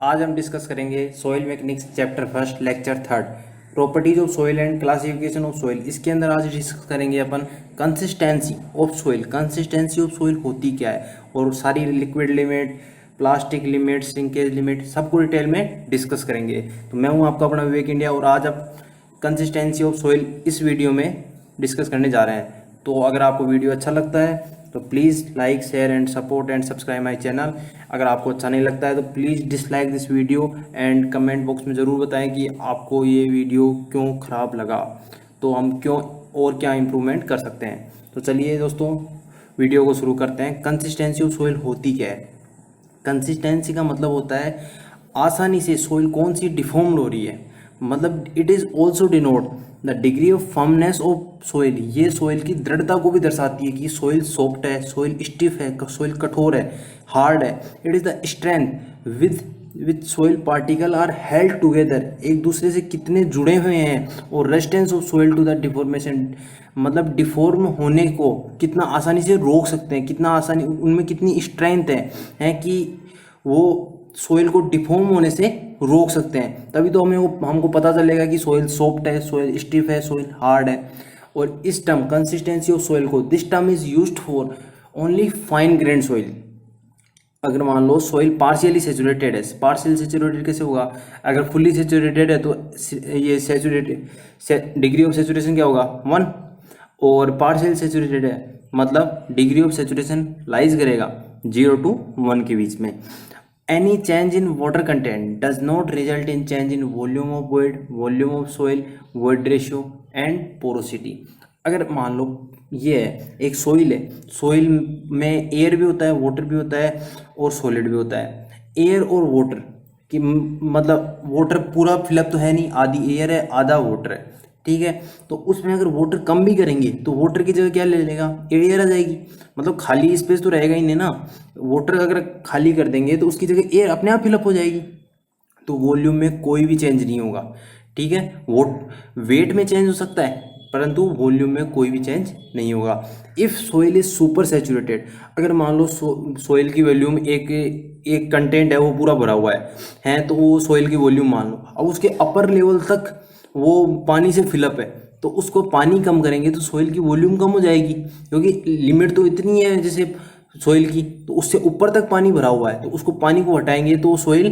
आज हम डिस्कस करेंगे soil mechanics chapter first lecture third properties of soil and classification of soil. इसके अंदर आज डिस्कस करेंगे अपन consistency of soil. Consistency of soil होती क्या है और सारी liquid limit, plastic limit, shrinkage limit सबको डिटेल में डिस्कस करेंगे। तो मैं हूं आपका अपना विवेक इंडिया और आज आप कंसिस्टेंसी ऑफ सॉइल इस वीडियो में डिस्कस करने जा रहे हैं। तो अगर आपको वीडियो अच्छा लगता है तो please like share and support and subscribe my channel. अगर आपको अच्छा नहीं लगता है तो please dislike this video and comment box में ज़रूर बताएं कि आपको ये वीडियो क्यों ख़राब लगा, तो हम क्यों और क्या इम्प्रूवमेंट कर सकते हैं। तो चलिए दोस्तों वीडियो को शुरू करते हैं। कंसिस्टेंसी ऑफ सोइल होती क्या है? कंसिस्टेंसी का मतलब होता है आसानी से सोइल कौन सी डिफॉर्म्ड हो रही है, मतलब it is also denote the degree of firmness of soil. ये सोइल की दृढ़ता को भी दर्शाती है कि सोइल सॉफ्ट है, सोइल स्टिफ है, सोइल कठोर है, हार्ड है। It is the strength with soil particle are held together, एक दूसरे से कितने जुड़े हुए हैं। और resistance of soil to the deformation, मतलब डिफॉर्म होने को कितना आसानी से रोक सकते हैं, कितना आसानी उनमें कितनी स्ट्रेंथ है कि वो सोइल को डिफॉर्म होने से रोक सकते हैं। तभी तो हमको पता चलेगा कि सोइल सॉफ्ट है, सोइल स्टिफ है, सोइल हार्ड है। और इस टर्म कंसिस्टेंसी ऑफ सोइल को, this term is used for only fine grain soil. अगर मान लो सोइल पार्शियली सेचुरेटेड है, पार्शियल सेचुरेटेड कैसे होगा? अगर फुल्ली सेचुरेटेड है तो ये सेचुरेटेड डिग्री ऑफ सेचुरेशन क्या होगा? 1। और पार्शियल सेचुरेटेड है मतलब डिग्री ऑफ सेचुरेशन लाइज करेगा 0 to 1 के बीच में। Any change in water content does not result in change in volume of void, volume of soil, void ratio and porosity। अगर मान लो ये है एक सोइल है, सोइल में एयर भी होता है, वाटर भी होता है और सॉलिड भी होता है। एयर और वाटर की मतलब वाटर पूरा फिलअप तो है नहीं, आधी एयर है आधा वाटर है, ठीक है। तो उसमें अगर वाटर कम भी करेंगे तो वाटर की जगह क्या ले लेगा? एयर आ जाएगी, मतलब खाली स्पेस तो रहेगा ही नहीं ना। वाटर अगर खाली कर देंगे तो उसकी जगह एयर अपने आप फिलअप हो जाएगी, तो वॉल्यूम में कोई भी चेंज नहीं होगा, ठीक है। वेट में चेंज हो सकता है परंतु वॉल्यूम में कोई भी चेंज नहीं होगा। If soil is super saturated, अगर मान लो सोइल की वॉल्यूम एक कंटेंट है वो पूरा भरा हुआ है तो वो सोइल की वॉल्यूम मान लो, अब उसके अपर लेवल तक वो पानी से फिलअप है तो उसको पानी कम करेंगे तो सोइल की वॉल्यूम कम हो जाएगी, क्योंकि लिमिट तो इतनी है जैसे सोइल की, तो उससे ऊपर तक पानी भरा हुआ है तो उसको पानी को हटाएंगे तो सोइल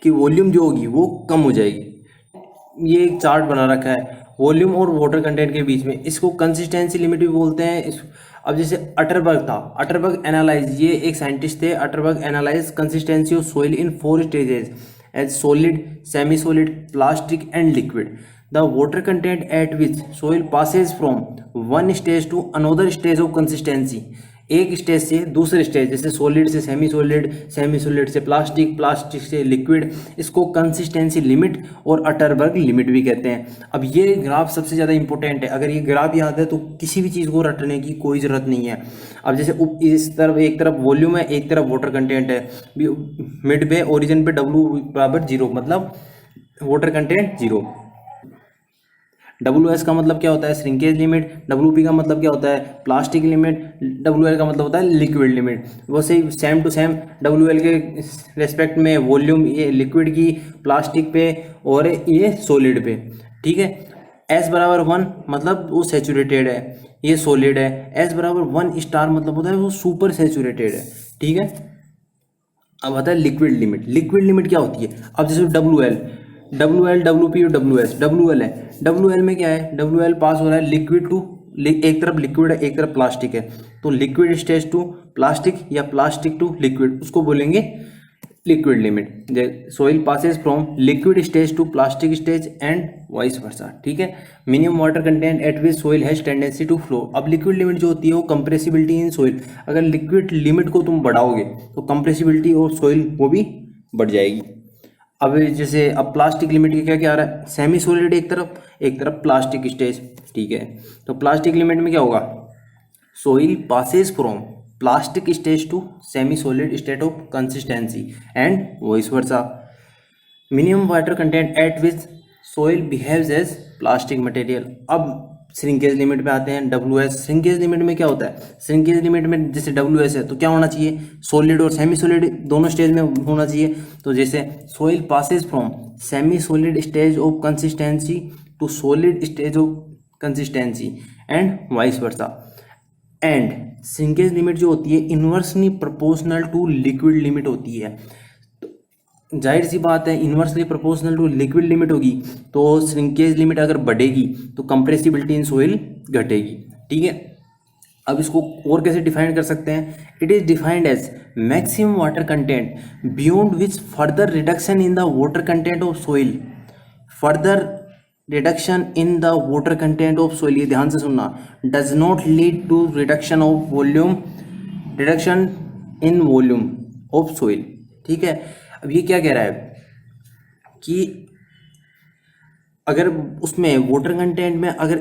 की वॉल्यूम जो होगी वो कम हो जाएगी। ये एक चार्ट बना रखा है वॉल्यूम और वाटर कंटेंट के बीच में, इसको कंसिस्टेंसी लिमिट भी बोलते हैं। अब जैसे अटरबर्ग था, अटरबर्ग एनालाइज, ये एक साइंटिस्ट थे, Atterberg analyse consistency of soil in 4 stages as solid, semi solid, plastic and liquid. The water content at which soil passes from one stage to another stage of consistency, एक stage से दूसरे stage, जैसे solid से semi solid, semi solid से plastic, plastic से liquid, इसको consistency limit और Atterberg limit भी कहते हैं। अब ये ग्राफ सबसे ज़्यादा इंपॉर्टेंट है, अगर ये ग्राफ याद है तो किसी भी चीज़ को रटने की कोई ज़रूरत नहीं है। अब जैसे इस तरफ एक तरफ वॉल्यूम है, एक तरफ वाटर कंटेंट है, मिड पे ओरिजिन पे W = 0, मतलब वाटर कंटेंट 0। WS का मतलब क्या होता है? Shrinkage limit. WP का मतलब क्या होता है? Plastic limit. WL का मतलब होता है लिक्विड लिमिट। वैसे ही सेम टू सेम WL के रेस्पेक्ट में वॉल्यूम ये लिक्विड की, प्लास्टिक पे और ये सॉलिड पे, ठीक है। S = 1 मतलब वो सेचुरेटेड है, ये सॉलिड है। S = 1 मतलब होता है वो सुपर सेचुरेटेड है, ठीक है। अब आता है लिक्विड लिमिट। लिक्विड लिमिट क्या होती है? अब जैसे WL, WP और WS। WL है, WL में क्या है? WL पास हो रहा है लिक्विड टू, एक तरफ लिक्विड है एक तरफ प्लास्टिक है, तो लिक्विड स्टेज टू प्लास्टिक या प्लास्टिक टू लिक्विड, उसको बोलेंगे liquid limit. Soil passes from liquid stage to plastic stage and vice versa, ठीक है। Minimum water content at which soil has tendency to flow. अब liquid limit जो होती है वो कंप्रेसिबिलिटी इन सोइल, अगर लिक्विड लिमिट को तुम बढ़ाओगे तो कंप्रेसिबिलिटी और सोइल वो भी बढ़ जाएगी। अब जैसे अब प्लास्टिक लिमिट के क्या क्या आ रहा है? सेमी सॉलिड एक तरफ प्लास्टिक स्टेज, ठीक है। तो प्लास्टिक लिमिट में क्या होगा? Soil passes from plastic stage to semi solid state of consistency and vice versa. Minimum water content at which soil behaves as plastic material. अब श्रिंकेज लिमिट पे आते हैं, WS। श्रिंकेज लिमिट में क्या होता है, श्रिंकेज लिमिट में जैसे WS है तो क्या होना चाहिए, सॉलिड और सेमी सॉलिड दोनों स्टेज में होना चाहिए। तो जैसे soil passes from semi solid stage of consistency to solid stage of consistency and vice versa. And shrinkage limit जो होती है inversely proportional to liquid limit होती है। तो जाहिर सी बात है, inversely proportional to liquid limit होगी तो श्रिंकेज लिमिट अगर बढ़ेगी तो कंप्रेसिबिलिटी इन सोइल घटेगी। ठीक है, अब इसको और कैसे डिफाइन कर सकते हैं, it is defined as maximum water content beyond which further reduction in the water content of soil, further reduction in the water content of soil, ये ध्यान से सुनना, does not lead to reduction of volume, reduction in volume of soil. ठीक है, अब ये क्या कह रहा है कि अगर उसमें वाटर कंटेंट में अगर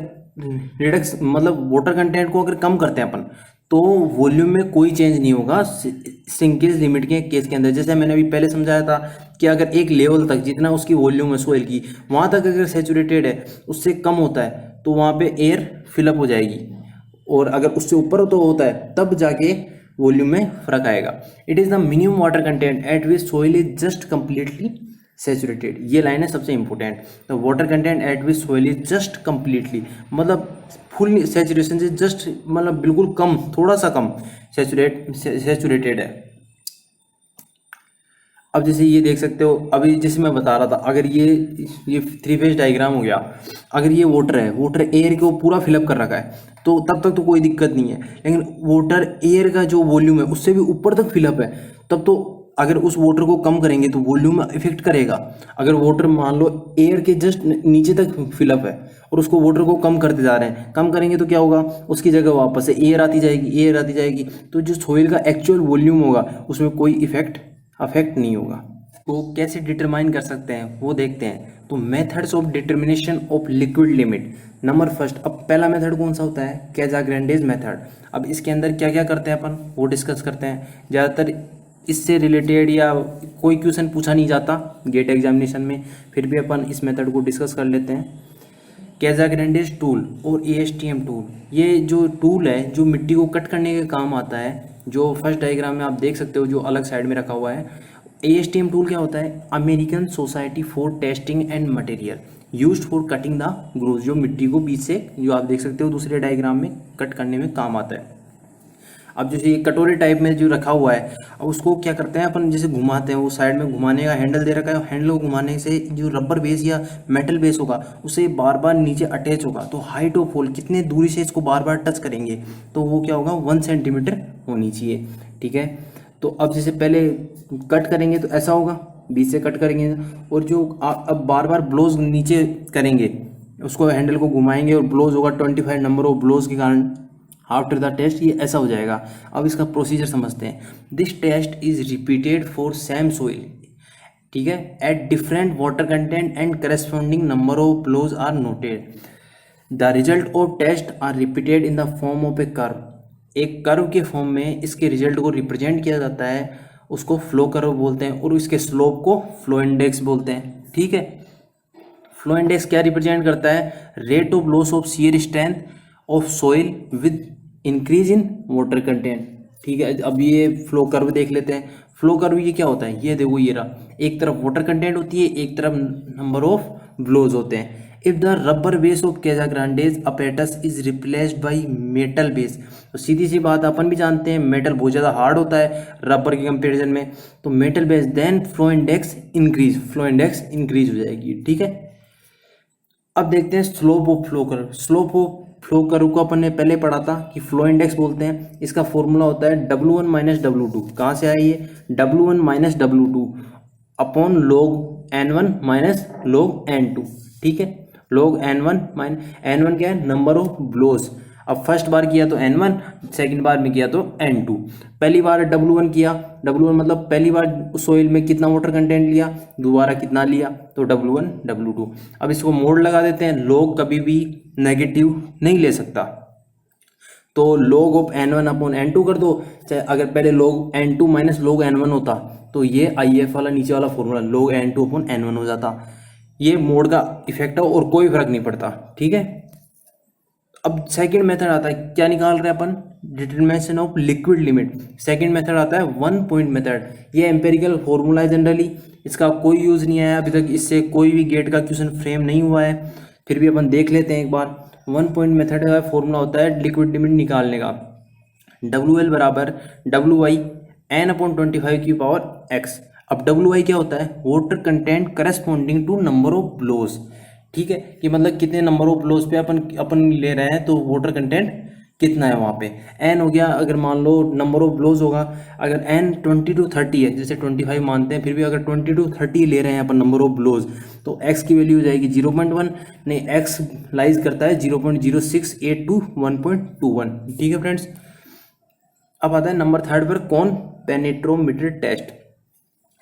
रिडक्स मतलब वाटर कंटेंट को अगर कम करते हैं अपन तो वॉल्यूम में कोई चेंज नहीं होगा श्रिंकेज लिमिट के केस के अंदर। जैसे मैंने अभी पहले समझाया था कि अगर एक लेवल तक जितना उसकी वॉल्यूम है सोइल की वहाँ तक अगर सैचुरेटेड है उससे कम होता है तो वहाँ पे एयर फिलअप हो जाएगी, और अगर उससे ऊपर तो होता है तब जाके वॉल्यूम में फर्क आएगा। It is the minimum water content at which soil is just completely saturated, ये लाइन है सबसे important. The water content at which soil is just completely मतलब फुल सैचुरेशन से जस्ट मतलब बिल्कुल कम, थोड़ा सा कम सैचुरेटेड है। अब जैसे ये देख सकते हो, अभी जैसे मैं बता रहा था, अगर ये 3 फेज डायग्राम हो गया, अगर ये वाटर है, वाटर एयर को पूरा फिलअप कर रखा है तो तब तक तो कोई दिक्कत नहीं है, लेकिन वाटर एयर का जो वॉल्यूम है उससे भी ऊपर तक फिलअप है तब तो अगर उस वाटर को कम करेंगे तो वॉल्यूम में इफेक्ट करेगा। अगर वाटर मान लो एयर के जस्ट नीचे तक फिलअप है और उसको वाटर को कम करते जा रहे हैं, कम करेंगे तो क्या होगा, उसकी जगह वापस से एयर आती जाएगी, एयर आती जाएगी, तो जो सोइल का एक्चुअल वॉल्यूम होगा उसमें कोई अफेक्ट नहीं होगा। तो कैसे डिटरमाइन कर सकते हैं वो देखते हैं। तो methods of determination of liquid limit, number first. अब पहला मेथड कौन सा होता है, कैजाग्रेंडेज मेथड। अब इसके अंदर क्या क्या करते हैं अपन वो डिस्कस करते हैं। ज़्यादातर इससे रिलेटेड या कोई क्वेश्चन पूछा नहीं जाता गेट एग्जामिनेशन में, फिर भी अपन इस मेथड को डिस्कस कर लेते हैं। कैजाग्रेंडेज टूल और ASTM टूल, ये जो टूल है जो मिट्टी को कट करने के काम आता है, जो फर्स्ट डायग्राम में आप देख सकते हो जो अलग साइड में रखा हुआ है। ASTM टूल क्या होता है, American society for testing and material used for cutting the Grove, जो मिट्टी को बीच से जो आप देख सकते हो दूसरे डायग्राम में कट करने में काम आता है। अब जैसे ये कटोरे टाइप में जो रखा हुआ है, अब उसको क्या करते हैं अपन, जैसे घुमाते हैं, वो साइड में घुमाने का हैंडल दे रखा है, हैंडल को घुमाने से जो रबर बेस या मेटल बेस होगा उसे बार बार नीचे अटैच होगा, तो हाइट ऑफ होल कितने दूरी से इसको बार बार टच करेंगे तो वो क्या होगा 1 सेंटीमीटर होनी चाहिए। ठीक है, तो अब जैसे पहले कट करेंगे तो ऐसा होगा, बीच से कट करेंगे, और जो अब बार बार ब्लोज नीचे करेंगे उसको हैंडल को घुमाएंगे और ब्लोज होगा 25 नंबर ऑफ ब्लोज के कारण आफ्टर द टेस्ट ये ऐसा हो जाएगा। अब इसका प्रोसीजर समझते हैं। This test is repeated for same soil, ठीक है, at different water content and corresponding number of blows are noted. The result of test are repeated in the form of a curve, एक curve के फॉर्म में इसके result को represent किया जाता है, उसको फ्लो कर्व बोलते हैं, और इसके स्लोप को फ्लो इंडेक्स बोलते हैं। ठीक है, फ्लो इंडेक्स क्या रिप्रेजेंट करता है, rate of loss of shear strength of soil with increase in water content. ठीक है, अब ये फ्लो कर्व देख लेते हैं। फ्लो कर्व ये क्या होता है, ये देखो ये रहा, एक तरफ वाटर कंटेंट होती है, एक तरफ नंबर ऑफ ब्लोज होते हैं। If the rubber base of Casagrande's apparatus is replaced by metal base, तो सीधी सी बात अपन भी जानते हैं मेटल बहुत ज़्यादा हार्ड होता है रबर के कंपेरिजन में, तो metal base then flow index increase हो जाएगी। ठीक है, अब देखते हैं slope of flow curve. Slope of flow curve को अपन ने पहले पढ़ा था कि फ्लो इंडेक्स बोलते हैं, इसका फॉर्मूला होता है W1 माइनस W2। कहाँ से आया ये, W1 minus W2 upon log N1 minus log N2। ठीक है, log N1 माइनस N1 क्या है, नंबर ऑफ ब्लोज। अब फर्स्ट बार किया तो N1, सेकंड बार में किया तो N2। पहली बार W1 किया, W1 मतलब पहली बार सोइल में कितना वाटर कंटेंट लिया, दोबारा कितना लिया, तो W1 W2। अब इसको मोड लगा देते हैं, log कभी भी नेगेटिव नहीं ले सकता, तो log of N1 upon N2 कर दो, चाहे अगर पहले log N2 minus log N1 होता तो ये IF वाला नीचे वाला formula log N2 upon N1 हो जाता। ये मोड का इफेक्ट है और कोई फर्क नहीं पड़ता। ठीक है, अब सेकंड मेथड आता है, क्या निकाल रहे हैं अपन, determination of liquid limit. Second method आता है वन पॉइंट मेथड, ये एम्पेरिकल फॉर्मूला है जनरली, इसका कोई यूज़ नहीं आया अभी तक, इससे कोई भी गेट का क्वेश्चन फ्रेम नहीं हुआ है, फिर भी अपन देख लेते हैं एक बार। वन पॉइंट मेथड का फॉर्मूला होता है लिक्विड लिमिट निकालने का, WL बराबर WI n/25 की पावर x। अब WI क्या होता है, water content corresponding to number of blows, ठीक है, कि मतलब कितने नंबर ऑफ ब्लोज पे अपन ले रहे हैं तो वाटर कंटेंट कितना है वहाँ पे। n हो गया, अगर मान लो नंबर ऑफ ब्लोज होगा, अगर n 20 to 30 है, जैसे 25 मानते हैं, फिर भी अगर 20 to 30 ले रहे हैं अपन नंबर ऑफ ब्लोज, तो x की वैल्यू हो जाएगी 0.1, नहीं x लाइज करता है 0.0682 to 1.21, ठीक है फ्रेंड्स। अब आता है नंबर थर्ड पर, कौन पेनिट्रोमीटर टेस्ट।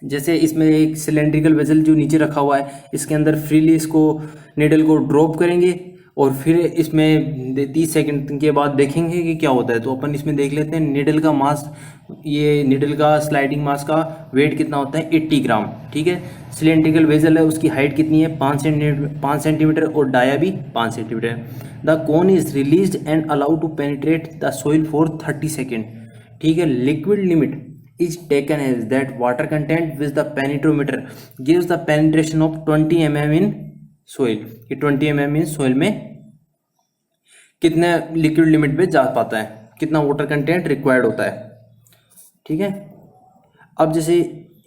जैसे इसमें एक सिलेंड्रिकल वेसल जो नीचे रखा हुआ है, इसके अंदर फ्रीली इसको निडल को ड्रॉप करेंगे और फिर इसमें 30 सेकंड के बाद देखेंगे कि क्या होता है। तो अपन इसमें देख लेते हैं निडल का मास, ये निडल का स्लाइडिंग मास का वेट कितना होता है, 80 ग्राम, ठीक है। सिलेंड्रिकल वेसल है, उसकी हाइट कितनी है, 5 सेंटीमीटर और डाया भी 5 centimetre. The cone is release and allowed to penetrate the soil for 30 second, ठीक है। Liquid limit is taken as that water content with the penetrometer gives the penetration of 20 mm in soil, कि 20 mm in soil में कितने liquid limit पे जा पाता है, कितना वाटर कंटेंट रिक्वायर्ड होता है, ठीक है। अब जैसे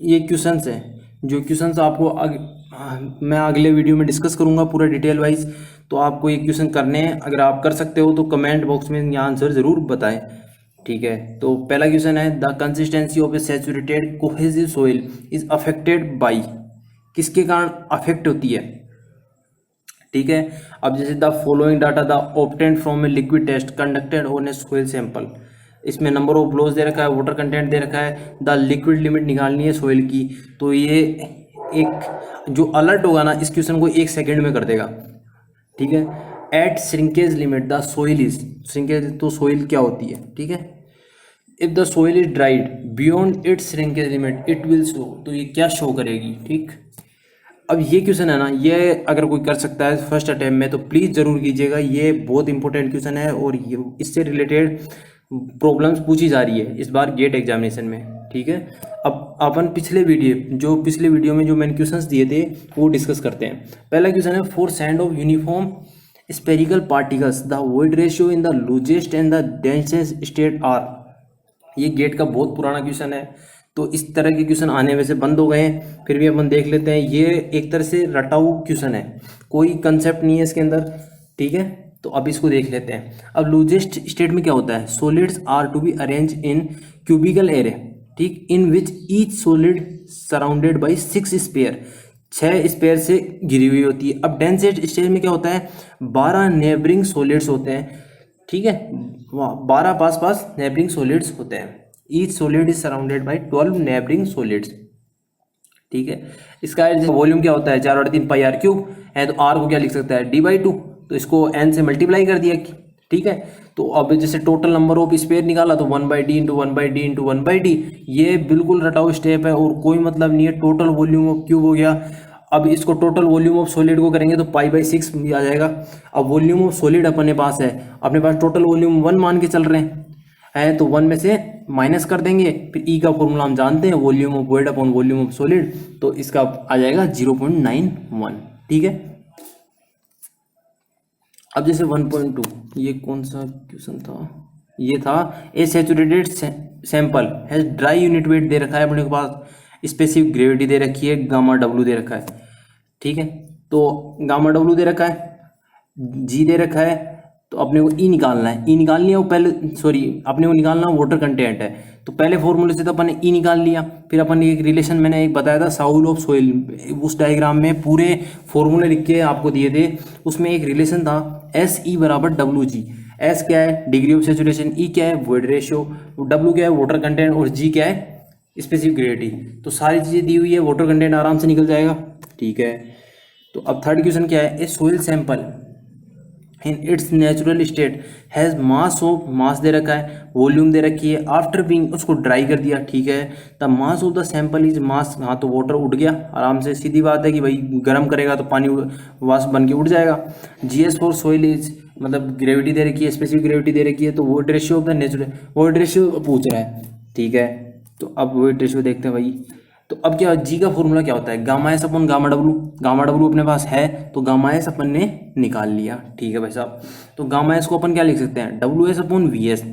ये क्वेश्चंस हैं, जो क्वेश्चंस आपको मैं अगले वीडियो में डिस्कस करूंगा पूरा डिटेल वाइज, तो आपको ये क्वेश्चन करने हैं, अगर आप कर सकते हो तो कमेंट बॉक्स में यहाँ आंसर ज़रूर बताएं, ठीक है। तो पहला क्वेश्चन है, the consistency of a saturated cohesive soil is affected by, किसके कारण अफेक्ट होती है, ठीक है। अब जैसे the following data the obtained from a liquid test conducted on a soil sample, इसमें नंबर ऑफ ब्लोज दे रखा है, वाटर कंटेंट दे रखा है, द लिक्विड लिमिट निकालनी है सोइल की। तो ये एक जो अलर्ट होगा ना, इस क्वेश्चन को 1 सेकेंड में कर देगा, ठीक है। At shrinkage limit the soil is, shrinkage तो सोइल क्या होती है, ठीक है। If the soil is dried beyond its shrinkage limit it will show, तो ये क्या शो करेगी, ठीक। अब ये क्वेश्चन है ना, ये अगर कोई कर सकता है फर्स्ट अटेम्प्ट में तो प्लीज़ ज़रूर कीजिएगा, ये बहुत इंपॉर्टेंट क्वेश्चन है और ये इससे रिलेटेड प्रॉब्लम्स पूछी जा रही है इस बार गेट एग्जामिनेशन में, ठीक है। अब अपन पिछले वीडियो में जो मैंने क्वेश्चंस दिए थे वो डिस्कस करते हैं। पहला क्वेश्चन है, for sand of uniform spherical particles the void ratio in the loosest and the densest state are. ये गेट का बहुत पुराना क्वेश्चन है, तो इस तरह के क्वेश्चन आने वैसे बंद हो गए हैं, फिर भी अपन देख लेते हैं। ये एक तरह से रटाऊ क्वेश्चन है, कोई कंसेप्ट नहीं है इसके अंदर, ठीक है। तो अब इसको देख लेते हैं। अब लूजेस्ट स्टेट में क्या होता है, solids are to be arrange in cubical array, ठीक, in which each solid surrounded by 6 sphere, 6 sphere से घिरी हुई होती है। अब डेंसेस्ट स्टेट में क्या होता है, 12 नेबरिंग सॉलिड्स होते हैं, ठीक है, 12 पास नेबरिंग सॉलिड्स होते हैं। Each solid is surrounded by 12 neighbouring solids, ठीक है। इसका वॉल्यूम क्या होता है, 4/3 पाई r क्यूब है, तो r को क्या लिख सकता है, d/2, तो इसको n से मल्टीप्लाई कर दिया, ठीक है। तो अब जैसे टोटल नंबर ऑफ स्पेयर निकाला तो 1/d into 1/d into 1/d, ये बिल्कुल रटाऊ स्टेप है और कोई मतलब नहीं है। टोटल वॉल्यूम ऑफ क्यूब हो गया, अब इसको टोटल वॉल्यूम ऑफ सॉलिड को करेंगे तो π/6 भी आ जाएगा। अब वॉल्यूम ऑफ सॉलिड अपने पास है, अपने पास टोटल वॉल्यूम 1 मान के चल रहे हैं, तो 1 में से माइनस कर देंगे, फिर ई का फॉर्मूला हम जानते हैं, volume of void upon volume of solid, तो इसका आ जाएगा 0.91, ठीक है। अब जैसे 1.2, ये कौन सा क्वेश्चन था, ये था, a saturated sample has dry unit weight दे रखा है अपने पास, स्पेसिफिक ग्रेविटी दे रखी है, गामा डब्ल्यू दे रखा है, ठीक है। तो गामा डब्ल्यू दे रखा है, जी दे रखा है, तो अपने को ई निकालना है, ई निकालनी है वो पहले, अपने को निकालना वाटर कंटेंट है, तो पहले फॉर्मूले से तो अपन ने ई निकाल लिया। फिर अपन ने एक रिलेशन मैंने एक बताया था साउल ऑफ सोइल, उस डायग्राम में पूरे फॉर्मूले लिख के आपको दिए थे, उसमें एक रिलेशन था SE बराबर WG। एस क्या है, डिग्री ऑफ सेचुरेशन, ई क्या है, वॉइड रेशियो, W क्या है, वाटर कंटेंट, और जी क्या है, स्पेसिफिक ग्रेविटी। तो सारी चीज़ें दी हुई है, वाटर कंटेंट आराम से निकल जाएगा, ठीक है। तो अब थर्ड क्वेश्चन क्या है, a soil sample in its natural state has mass of, mass दे रखा है, वॉल्यूम दे रखी है, आफ्टर बीइंग उसको ड्राई कर दिया, ठीक है, the mass of the sample is mass, हाँ तो वाटर उड़ गया आराम से, सीधी बात है कि भाई गर्म करेगा तो पानी वाष्प बन के उड़ जाएगा। GS फॉर सोइल इज, मतलब ग्रेविटी दे रखी है, स्पेसिफिक ग्रेविटी दे रखी है, तो vote ratio of the natural, vote ratio पूछ रहा है, ठीक है, तो अब वोट रेशियो देखते हैं भाई। तो अब क्या, जी का फॉर्मूला क्या होता है, गामा एस अपन गामा डब्लू, गामा डब्लू अपने पास है तो गामा एस अपन ने निकाल लिया, ठीक है भाई साहब। तो गामा एस को अपन क्या लिख सकते हैं, W S upon V S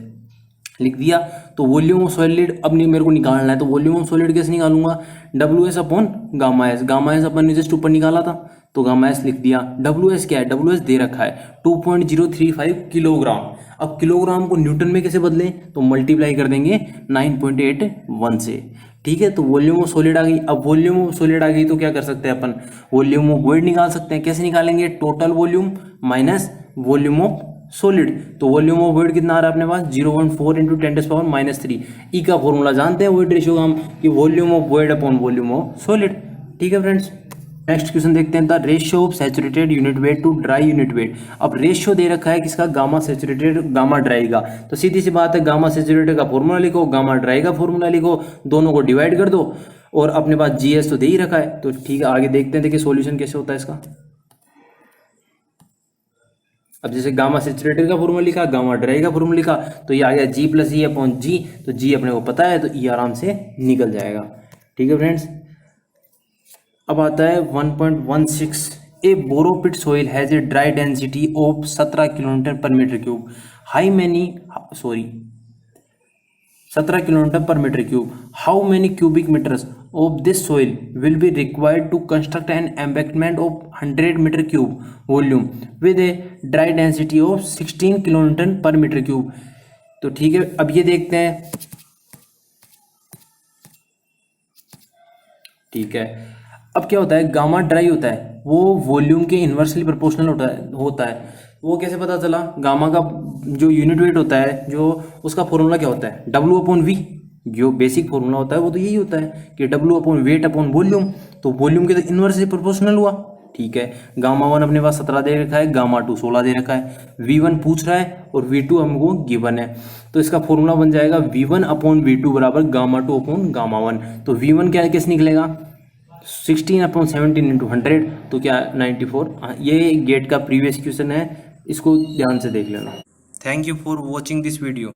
लिख दिया। तो वॉल्यूम ऑफ सॉलिड अब नहीं मेरे को निकालना है, तो वॉल्यूम ऑफ सॉलिड कैसे निकालूंगा, W S upon gamma S, gamma S अपन ने जस्ट ऊपर निकाला था तो गामा एस लिख दिया। डब्ल्यू एस क्या है, डब्ल्यू एस दे रखा है 2.035 किलोग्राम। अब किलोग्राम को न्यूटन में कैसे बदलें, तो मल्टीप्लाई कर देंगे 9.81 से, ठीक है। तो वॉल्यूम ऑफ सॉलिड आ गई। अब वॉल्यूम ऑफ सॉलिड आ गई तो क्या कर सकते हैं अपन, वॉल्यूम ऑफ वॉइड निकाल सकते हैं। कैसे निकालेंगे, total volume minus volume of solid. तो वॉल्यूम ऑफ वॉइड कितना आ रहा है अपने पास, 0.4 इंटू 10⁻³ ई का फॉर्मूला जानते हैं वॉइड रेशियो का हम, कि volume of void upon volume of solid, ठीक है फ्रेंड्स। नेक्स्ट क्वेश्चन देखते हैं, the ratio of saturated unit weight to dry unit weight. अब रेशियो दे रखा है किसका, गामा सैचुरेटेड गामा ड्राई का। तो सीधी सी बात है, गामा सैचुरेटेड का फॉर्मूला लिखो, गामा ड्राई का फॉर्मूला लिखो, दोनों को डिवाइड कर दो, और अपने पास GS तो दे ही रखा है। तो ठीक है, आगे देखते हैं, देखिए सॉल्यूशन कैसे होता है इसका। अब जैसे गामा सैचुरेटेड का फॉर्मूला लिखा, गामा ड्राई का फॉर्मूला लिखा, तो ये आ गया G + E अपॉन G, तो G अपने को पता है तो E आराम से निकल जाएगा, ठीक है फ्रेंड्स। अब आता है 1.16, a borrow pit soil has a dry density of 17 kilometre per metre cube, how many 17 kilometre per metre cube, how many cubic metres of this soil will be required to construct an embankment of 100 metre cube volume with a dry density of 16 kilometre per metre cube. तो ठीक है, अब ये देखते हैं, ठीक है। अब क्या होता है, गामा ड्राई होता है वो वॉल्यूम के इन्वर्सली प्रोपोर्शनल होता है। वो कैसे पता चला, गामा का जो यूनिट वेट होता है, जो उसका फॉर्मूला क्या होता है, W अपॉन V, जो बेसिक फॉर्मूला होता है वो तो यही होता है कि W upon weight upon volume. तो वॉल्यूम के तो इन्वर्सली प्रोपोर्शनल हुआ, ठीक है। गामा 1 अपने पास 17 दे रखा है, गामा 2 16 दे रखा है, V1 पूछ रहा है और V2 हमको गिवन है, तो इसका फॉर्मूला बन जाएगा V1 अपॉन V2 बराबर गामा 2 अपॉन गामा 1। तो V1 क्या कैसे निकलेगा, 16/17 इंटू 100, तो क्या 94। ये गेट का प्रीवियस क्वेश्चन है, इसको ध्यान से देख लेना। Thank you for watching this video.